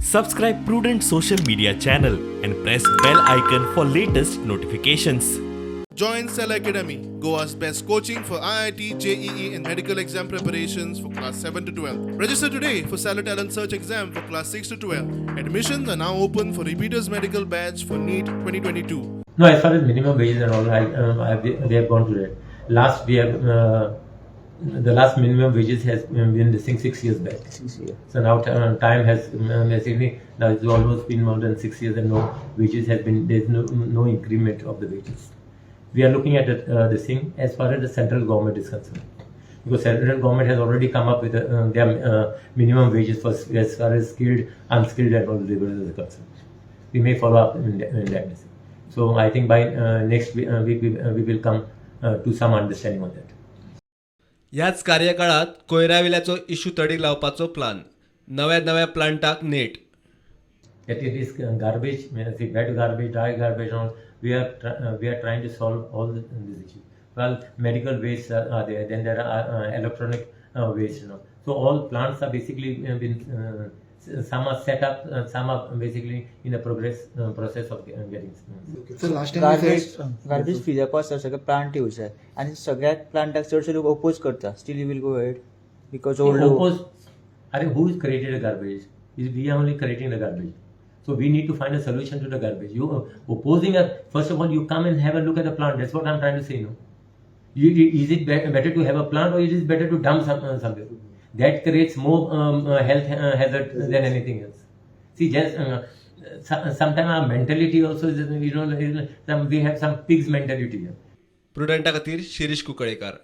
Subscribe Prudent social media channel and press bell icon for latest notifications. Join Cell Academy, Goa's best coaching for IIT, JEE and medical exam preparations for class 7 to 12. Register today for Salad Talent Search exam for class 6 to 12. Admissions are now open for repeaters medical batch for NEET 2022. No, as far as minimum wages and all, they have gone to that. The last minimum wages has been distinct 6 years back. 6 years. So now time has basically, now it's almost been more than 6 years and no wages has been, there's no increment of the wages. We are looking at this thing as far as the central government is concerned. Because central government has already come up with their minimum wages for as far as skilled, unskilled and all laborers are concerned. We may follow up in that. So I think by next week we will come to some understanding on that. ह्याच कार्यकाळात कोयराविल्याचो issue तडीक लावपाचो plan नव्या प्लांटाक नेट That it is garbage, wet garbage, dry garbage, and all. We are trying to solve all these issues. Well, medical waste are there. Then there are electronic waste. So all plants are basically been some are set up, some are basically in the process of getting. So last time garbage free जावपाक सगळे plant use जाय आनी सगळ्यात प्लांटाक चडशे लोक oppose करता still you will go head because Oppose. Who is created the garbage? We are only creating the garbage. So we need to find a solution to the garbage. You opposing first of all, you come and have a look at the plant. That's what I'm trying to say. No, is it better to have a plant or is it better to dump somewhere? That creates more health hazard than anything else. See, just sometimes our mentality also is, we have some pigs mentality here. प्रुडंटा खातीर शिरीष कुंकळेकार.